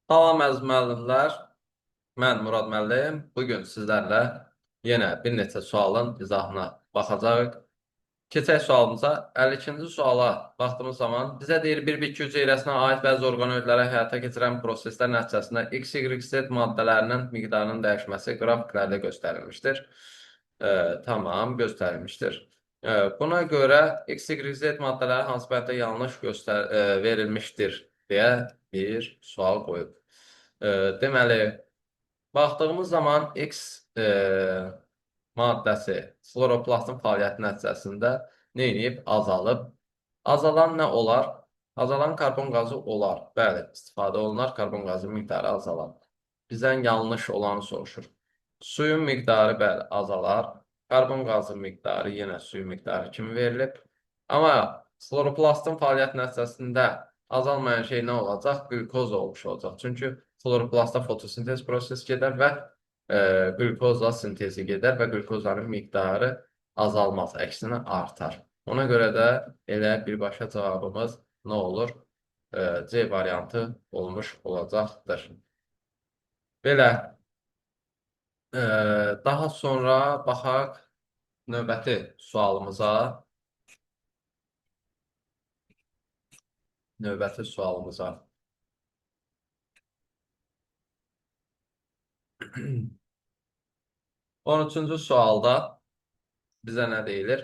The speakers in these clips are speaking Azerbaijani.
Salam əziz müəllimlər, mən Murad müəllim. Bugün sizlərlə yenə bir neçə sualın izahına baxacağıq. Keçək sualımıza. 52-ci suala baxdığımız zaman bizə deyir, bir bitki hüceyrəsinə aid bəzi orqanoidlərə həyata keçirən proseslər nəticəsində X, Y, Z maddələrinin miqdarının dəyişməsi qrafiklərdə göstərilmişdir. Tamam, göstərilmişdir. Buna görə X, Y, Z maddələri hansı bənddə yanlış verilmişdir deyə bir sual qoyub. Deməli, baxdığımız zaman X maddəsi xloroplastın fəaliyyəti nəticəsində nə edib? Azalıb. Azalan nə olar? Azalan karbon qazı olar. Bəli, istifadə olunar, karbon qazı miqdarı azalar. Bizdən yanlış olanı soruşur. Suyun miqdarı bəli azalar. Karbon qazı miqdarı yenə suyun miqdarı kimi verilib. Amma xloroplastın fəaliyyəti nəticəsində azalmayan şey nə olacaq? Qlükoz olmuş olacaq. Çünki xloroplastda fotosintez prosesi gedər və qlükozla sintezi gedər və qlükozların miqdarı azalmaz, əksinə artar. Ona görə də elə birbaşa cavabımız nə olur? C variantı olmuş olacaqdır. Belə, daha sonra baxaq növbəti sualımıza. Növbəti sualımıza. 13-cü sualda bizə nə deyilir?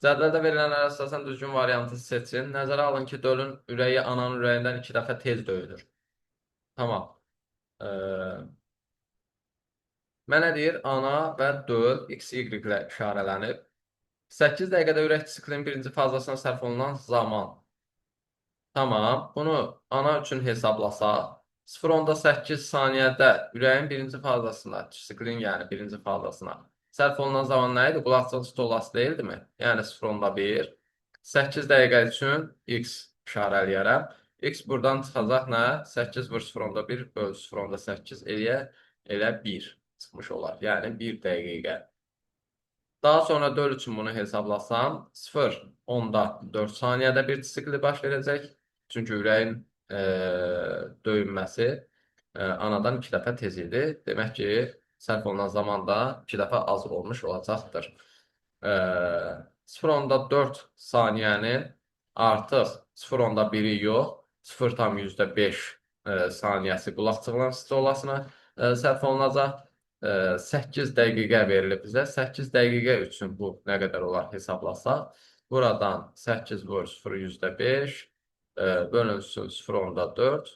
Cədvəldə verilənlərə əsasən düzgün variantı seçin. Nəzərə alın ki, dölün ürəyi ananın ürəyindən 2 dəfə tez döyülür. Tamam. Mənə deyir, ana və döl x, y ilə işarələnib. 8 dəqiqədə ürək siklinin birinci fazasına sərf olunan zaman. Tamam. Bunu ana üçün hesablasaq, 0,8 saniyədə ürəyin birinci fazasına, siklin yəni birinci fazasına sərf olunan zaman nə idi? Qulaqçıq stolası deyildimi? Yəni 0,1. 8 dəqiqə üçün x işarələyərəm. X buradan çıxacaq nə? 8 vur 0,1 böl 0,8 elə 1 çıxmış olar. Yəni 1 dəqiqə. Daha sonra 4 üçün bunu hesablasam, 0,4 saniyədə bir sikli baş verəcək. Çünki ürəyin döyünməsi anadan 2 dəfə tez idi. Demək ki, sərf olunan zaman da 2 dəfə az olmuş olacaqdır. 0,4 saniyənin artıq 0,1-i yox, 0,5 saniyəsi qulaqçığının stolasına sərf olunacaq. 8 dəqiqə verilib bizə. 8 dəqiqə üçün bu nə qədər olar hesablasaq. Buradan 8 vur 0,5 bölünsün 0,4.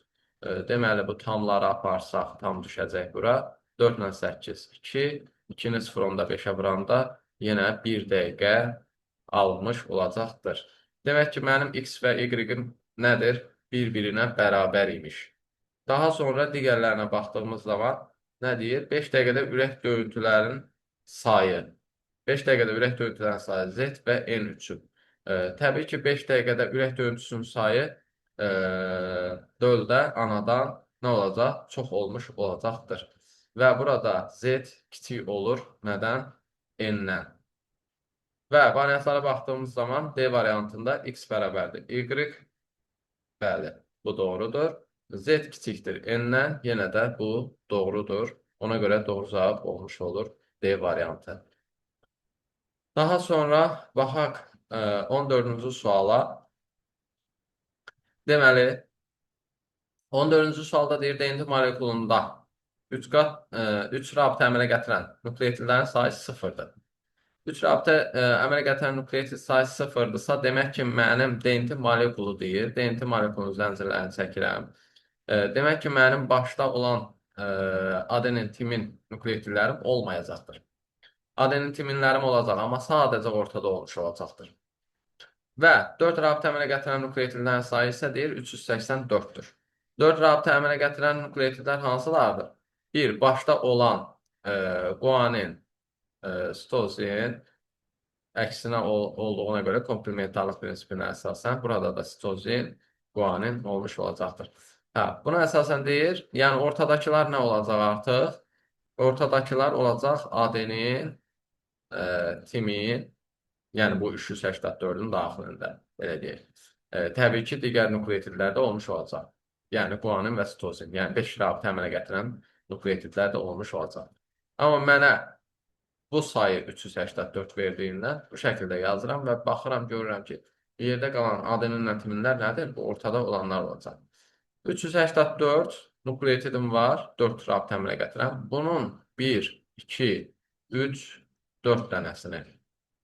Deməli, bu tamları aparsaq, tam düşəcək bura. 4 ilə 8, 2. 2-ni 0,5-ə vuranda yenə 1 dəqiqə almış olacaqdır. Demək ki, mənim x və y-im nədir? Bir-birinə bərabər imiş. Daha sonra digərlərinə baxdığımız zaman nə deyir? 5 dəqiqədə ürək döyüntülərinin sayı. 5 dəqiqədə ürək döyüntülərinin sayı Z və N üçün. Təbii ki, 5 dəqiqədə ürək döyüntüsünün sayı döldə anadan nə olacaq? Çox olmuş olacaqdır. Və burada Z kiçik olur. Nədən? N-dən. Və variantlara baxdığımız zaman D variantında x bərabərdir. Y, bəli, bu doğrudur. Z kiçikdir N-dən, yenə də bu doğrudur. Ona görə doğru cavab olmuş olur D variantı. Daha sonra baxaq 14-cü suala. Deməli, 14-cü sualda deyir, DNT molekulunda 3 rabitə əmələ gətirən nukleotidlərin sayı sıfırdır. 3 rabitə əmələ gətirən nukleotid sayı sıfırdırsa, demək ki, mənim DNT molekulu deyir. DNT molekulunun zəncirlərini çəkirəm. Demək ki, mənim başda olan adenin, timin nukleotidlərim olmayacaqdır. Adenin, timinlərim olacaq, amma sadəcə ortada olmuş olacaqdır. Və 4 rabitə əmələ gətirən nukleotidlərin sayı isə deyir 384-dür. 4 rabitə əmələ gətirən nukleotidlər hansılardır? 1. Başda olan guanin, sitozin, əksinə olduğuna görə komplementarlıq prinsipinə əsasən burada da sitozin, guanin olmuş olacaqdır. Buna əsasən deyir, yəni ortadakılar nə olacaq artıq? Ortadakılar olacaq adenin, timin, yəni bu 384-ün daxilində, belə deyək. Təbii ki, digər nukleotidlər də olmuş olacaq. Yəni guanin və sitozin. Yəni 5 rabitə əmələ gətirən nukleotidlər də olmuş olacaq. Amma mənə bu sayı 384 verdiyindən bu şəkildə yazıram və baxıram, görürəm ki, yerdə qalan adeninlə timinlər nədir? Bu ortada olanlar olacaq. 384 nukleotidim var, 4 rabitə əmələ gətirən. Bunun 1, 2, 3, 4 dənəsini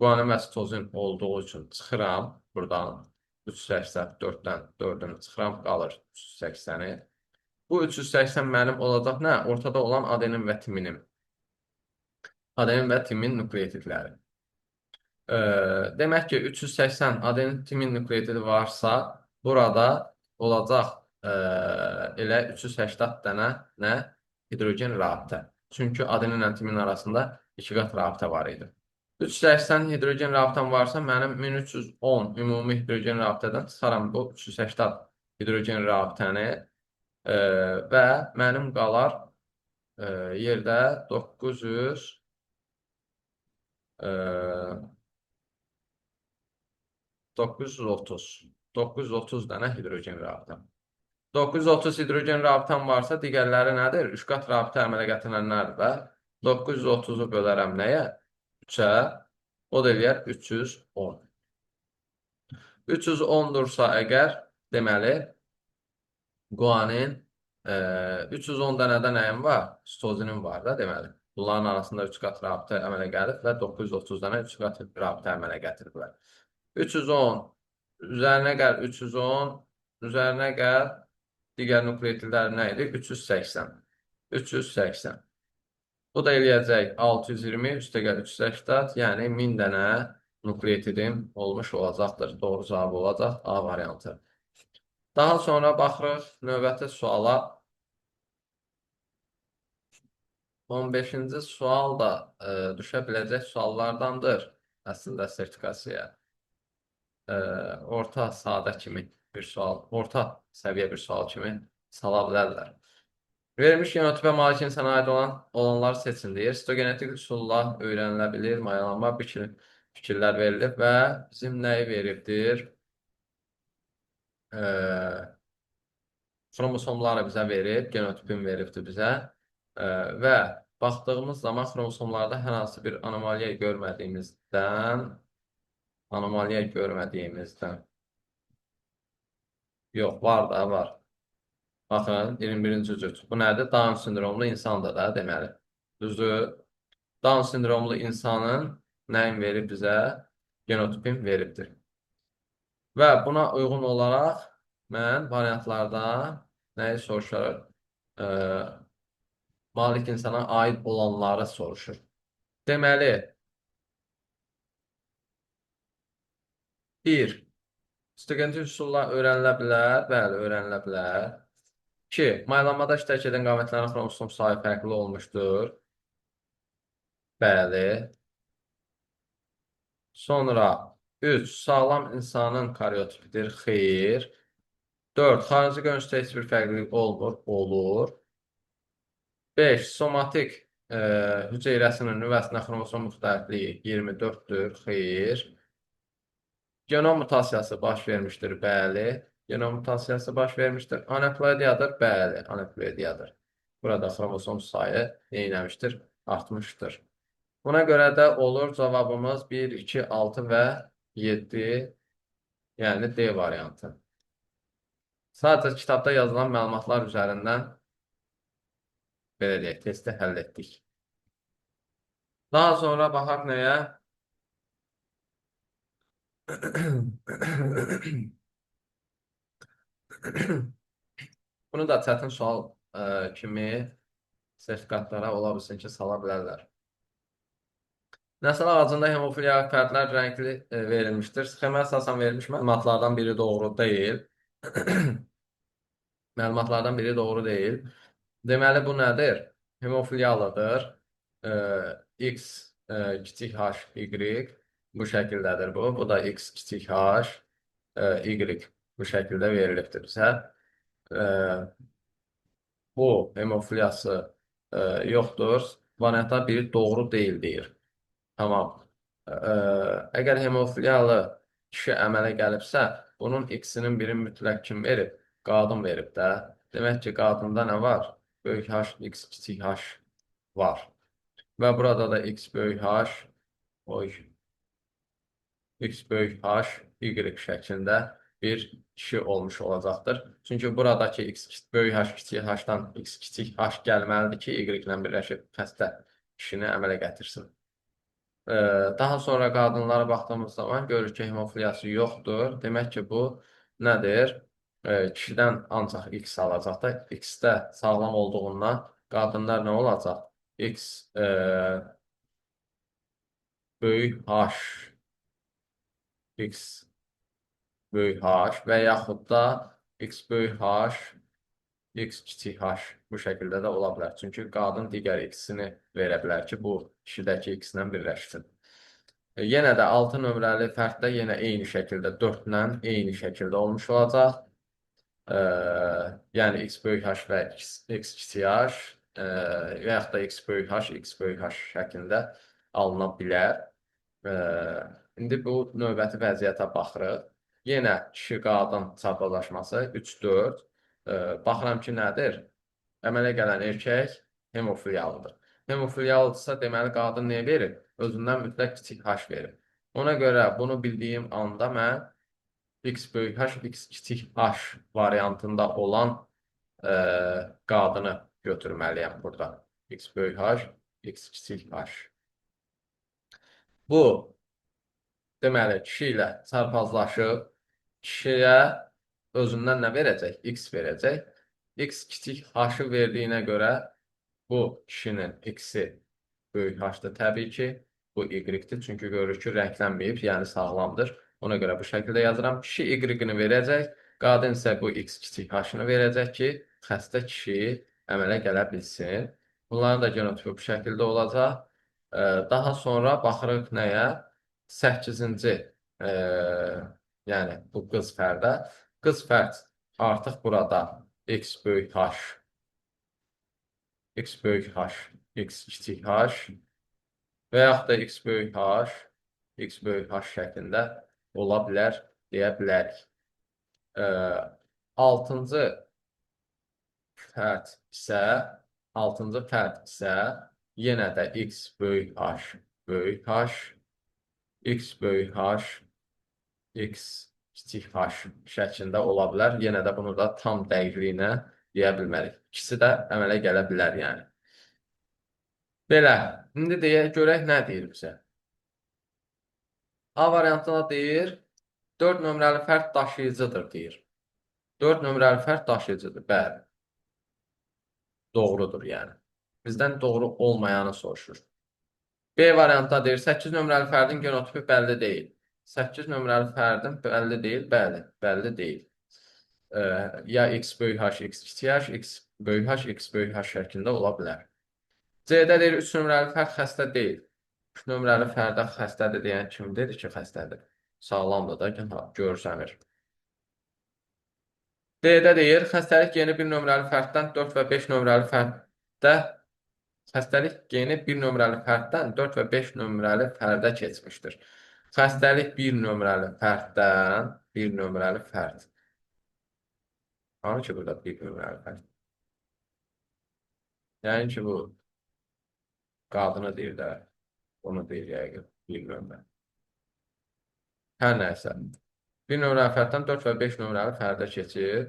guanin və sitozin olduğu üçün çıxıram buradan. 384-dən 4-ünü çıxıram, qalır 380-i. Bu 380 mənim olacaq nə? Ortada olan adenin və timinim. Adenin və timin nukleotidləri. Demək ki, 380 adenin timin nukleotidi varsa, burada olacaq elə 380 dənə nə? Hidrogen rabitə. Çünki adeninlə timin arasında 2 qat rabitə var idi. 380 hidrogen rabitəm varsa, mənim 1310 ümumi hidrogen rabitədən çıxaram bu 380 hidrogen rabitəni və mənim qalar yerdə 900 930 dənə hidrogen rabitəm. 930 hidrogen rabitəm varsa, digərləri nədir? 3 qat rabitə əmələ gətirənlərdir və 930-u bölərəm nəyə? 3-ə, o da eləyər 310. 310-dursa əgər, deməli, guanin 310 dənədə nəyim var? Sitozinin var da, deməli. Bunların arasında 3 qat rabitə əmələ gəlib və 930 dənə 3 qat rabitə əmələ gətiriblər. 310 üzərinə gəl 310, üzərinə gəl digər nukleotidlər nə idi? 380. 380. Bu da eləyəcək 620, üstə gəl 380, yəni 1000 dənə nukleotidim olmuş olacaqdır. Doğru cavab olacaq A variantı. Daha sonra baxırıq növbəti suala. 15-ci sual da düşə biləcək suallardandır əslində sertifikasiyaya. Orta sadə kimi bir sual, orta səviyyə bir sual kimi sala bilərlər. Verilmiş genotipə malik insana aid olanlar seçin deyir. Sitogenetik üsulla öyrənilə bilir, mayalanma fikirlər verilib və bizim nəyi veribdir? Xromosomları bizə verib, genotipin veribdir bizə və baxdığımız zaman xromosomlarda hər hansı bir anomaliya görmədiyimizdən yox, var da, var. Baxın, 21-ci cüt. Bu nədir? Down sindromlu insandır da, deməli. Düzdür? Down sindromlu insanın nəyin verib bizə? Genotipin veribdir. Və buna uyğun olaraq mən variantlardan nəyi soruşarım? Malik insana aid olanları soruşur. Deməli, 1. Sitogenetik üsulla öyrənilə bilər. Bəli, öyrənilə bilər. 2. Maylanmada iştirak edən qamətlərin xromosom sayı fərqli olmuşdur. Bəli. Sonra 3. Sağlam insanın karyotipidir. Xeyr. 4. Xarici görünüşdə heç bir fərqlilik olmur. Olur. 5. Somatik hüceyrəsinin nüvəsində xromosom müxtəlifliyi 24-dür. Xeyr. Genom mutasiyası baş vermişdir. Bəli. Genom mutasiyası baş vermişdir. Anaploidiyadır. Bəli. Anaploidiyadır. Burada xromosom sayı neynəmişdir? Artmışdır. Buna görə də olur cavabımız 1, 2, 6 və 7, yəni D variantı. Sadəcə kitabda yazılan məlumatlar üzərindən belə deyək, testi həll etdik. Daha sonra baxaq nəyə? Bunu da çətin sual kimi sertifikatlara ola bilsin ki, sala bilərlər. Nəsil ağacında hemofiliya fərdlər rəngli verilmişdir. Sxemə əsasən verilmiş məlumatlardan biri doğru deyil. Məlumatlardan biri doğru deyil. Deməli, bu nədir? Hemofiliyalıdır. X kiçik h, y bu şəkildədir bu. Bu da x kiçik h, y bu şəkildə verilibdir bizə. Bu hemofiliyası yoxdur. Variantlar biri doğru deyil deyir. Tamam. Əgər hemofiliyalı kişi əmələ gəlibsə, bunun x-inin biri mütləq kim verib? Qadın verib də. Demək ki, qadında nə var? Böyük H, x kiçik h var. Və burada da x böyük h, oy, x böyük h, y şəklində bir kişi olmuş olacaqdır. Çünki buradakı x böyük h kiçik h-dan x kiçik h gəlməlidir ki, y ilə birləşib xəstə kişini əmələ gətirsin. Daha sonra qadınlara baxdığımız zaman görürük ki, hemofiliyası yoxdur. Demək ki, bu nədir? Kişidən ancaq x alacaq da, x-də sağlam olduğundan qadınlar nə olacaq? X böyük h, x böyük h və yaxud da x böyük h, x kiçik h bu şəkildə də ola bilər. Çünki qadın digər x-ini verə bilər ki, bu kişidəki x-ilə birləşsin. Yenə də 6 nömrəli fərddə yenə eyni şəkildə 4 ilə eyni şəkildə olmuş olacaq. Yəni x böyük h və x kiçik h və yaxud da x böyük h, x böyük h şəklində alına bilər. İndi bu növbəti vəziyyətə baxırıq. Yenə kişi-qadın çaprazlaşması 3-4. Baxıram ki, nədir? Əmələ gələn erkək hemofiliyalıdır. Hemofiliyalıdırsa, deməli, qadın nə verir? Özündən mütləq kiçik h verir. Ona görə bunu bildiyim anda mən x böyük h, x kiçik h variantında olan qadını götürməliyəm burada. X böyük h, x kiçik h. Bu, deməli, kişi ilə çarpazlaşıb, kişiyə özündən nə verəcək? X verəcək. X kiçik h-ı verdiyinə görə bu kişinin x-i böyük h-dır təbii ki. Bu y-dir. Çünki görürük ki, rənglənməyib, yəni sağlamdır. Ona görə bu şəkildə yazıram. Kişi y-ni verəcək. Qadın isə bu x kiçik h-ını verəcək ki, xəstə kişi əmələ gələ bilsin. Bunların da genotipi bu şəkildə olacaq. Daha sonra baxırıq nəyə? 8-ci, yəni bu qız fərdə. Qız fərd artıq burada x böyük h, x böyük h, x kiçik h və yaxud da x böyük h, x böyük h şəklində ola bilər, deyə bilərik. 6-cı fərd isə, 6-cı fərd isə yenə də x böyük h, böyük h, x böyük h, x kiçik h şəklində ola bilər. Yenə də bunu da tam dəqiqliyinə deyə bilmərik. İkisi də əmələ gələ bilər, yəni. Belə, indi görək nə deyir bizə. A variantına deyir, 4 nömrəli fərd daşıyıcıdır, deyir. 4 nömrəli fərd daşıyıcıdır, bəli. Doğrudur, yəni. Bizdən doğru olmayanı soruşur. B variantda deyir, 8 nömrəli fərdin genotipi bəlli deyil. 8 nömrəli fərdin bəlli deyil, bəli, bəlli deyil. Ya x böyük h, x kiçik h, x böyük h, x böyük h şəklində ola bilər. C-də deyir, 3 nömrəli fərd xəstə deyil. 3 nömrəli fərdə xəstədir deyən kimdir ki, xəstədir? Sağlamdır da, görsənir. D-də deyir, xəstəlik geni 1 nömrəli fərddən 4 və 5 nömrəli fərddə xəstəlik geni 1 nömrəli fərddən 4 və 5 nömrəli fərdə keçmişdir. Xəstəlik 1 nömrəli fərddən 1 nömrəli fərd. Hanı ki, burada 1 nömrəli fərd? Yəni ki, bu qadını deyir də, onu deyir yəqin, 1 nömrə. Hər nəysə. 1 nömrəli fərddən 4 və 5 nömrəli fərdə keçir.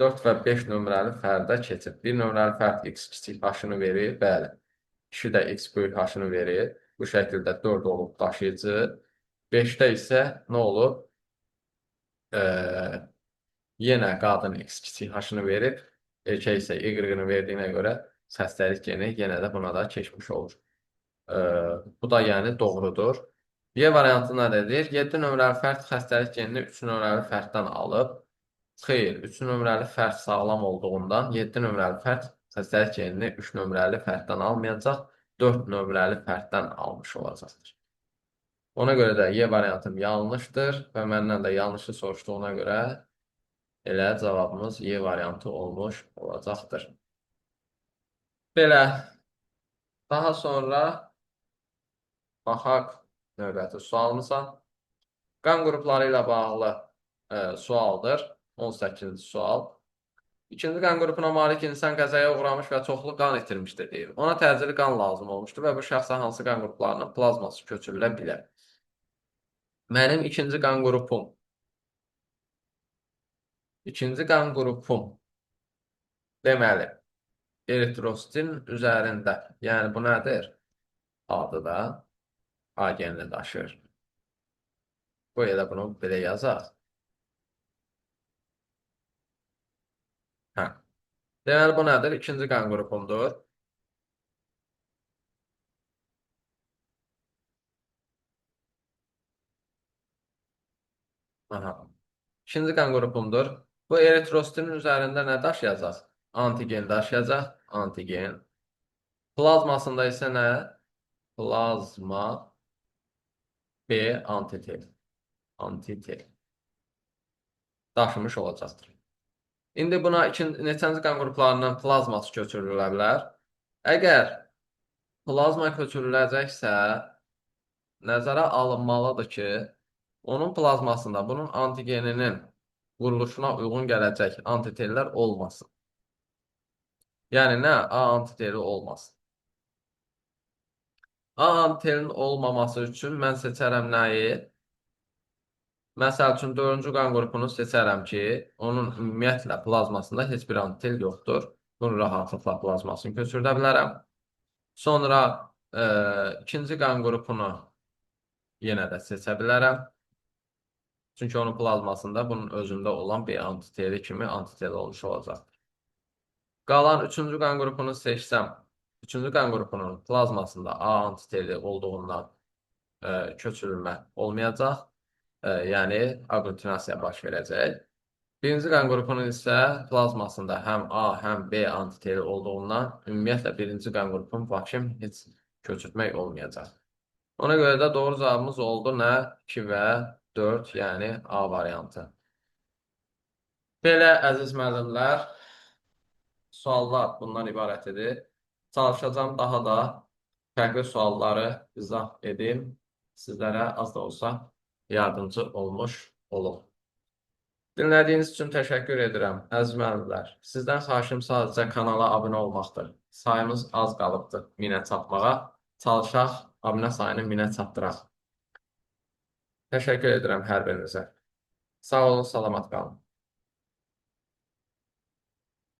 4 və 5 nömrəli fərdə keçir. 1 nömrəli fərd x kiçik h-ını verir, bəli. Kişi də x böyük h-ını verir. Bu şəkildə 4 olub daşıyıcı. 5-də isə nə olub? Yenə qadın x kiçik h-ını verib. Erkək isə y-ni verdiyinə görə xəstəlik geni yenə də buna da keçmiş olur. Bu da yəni doğrudur. Y variantı nə dedir? 7 nömrəli fərd xəstəlik genini 3 nömrəli fərddən alıb. Xeyr, 3 nömrəli fərd sağlam olduğundan 7 nömrəli fərd xəstəlik genini 3 nömrəli fərddən almayacaq, 4 nömrəli fərddən almış olacaqdır. Ona görə də Y variantım yanlışdır və məndən də yanlışı soruşduğuna görə elə cavabımız Y variantı olmuş olacaqdır. Belə, daha sonra baxaq növbəti sualımıza. Qan qrupları ilə bağlı sualdır. 18-ci sual. İkinci qan qrupuna malik insan qəzaya uğramış və çoxlu qan itirmişdir deyir. Ona təcili qan lazım olmuşdur və bu şəxsə hansı qan qruplarının plazması köçürülə bilər? Mənim ikinci qan qrupum deməli, eritrositin üzərində. Yəni bu nədir? Adı da A genini daşır. Bu elə bunu belə yazaq. Hə. Deməli bu nədir? İkinci qan qrupumdur. Aha. İkinci qan qrupumdur. Bu eritrositinin üzərində nə daşıyacaq? Antigen daşıyacaq. Antigen. Plazmasında isə nə? Plazma B antitel. Antitel daşımış olacaqdır. İndi buna neçənci qan qruplarından plazması köçürülə bilər? Əgər plazma köçürüləcəksə, nəzərə alınmalıdır ki, onun plazmasında bunun antigeninin quruluşuna uyğun gələcək antitellər olmasın. Yəni nə? A antiteli olmasın. A antitelin olmaması üçün mən seçərəm nəyi? Məsəl üçün, 4-cü qan qrupunu seçərəm ki, onun ümumiyyətlə plazmasında heç bir antitel yoxdur. Bunu rahatlıqla plazmasını köçürdə bilərəm. Sonra ikinci qan qrupunu yenə də seçə bilərəm. Çünki onun plazmasında bunun özündə olan bir antiteli kimi antitel olmuş olacaq. Qalan 3-cü qan qrupunu seçsəm, 3-cü qan qrupunun plazmasında A antiteli olduğundan köçürülmə olmayacaq. Yəni aglutinasiya baş verəcək. Birinci qan qrupunun isə plazmasında həm A, həm B antiteli olduğundan ümumiyyətlə birinci qan qrupun vakim heç köçürtmək olmayacaq. Ona görə də doğru cavabımız oldu nə? 2 və 4, yəni A variantı. Belə əziz müəllimlər, suallar bundan ibarət edir. Çalışacağım daha da fərqli sualları izah edim. Sizlərə az da olsa yardımcı olmuş olum. Dinlədiyiniz üçün təşəkkür edirəm, əziz müəllimlər. Sizdən xahişim sadəcə kanala abunə olmaqdır. Sayımız az qalıbdır 1000-ə çatmağa. Çalışaq, abunə sayını 1000-ə çatdıraq. Təşəkkür edirəm hər birinizə. Sağ olun, salamat qalın.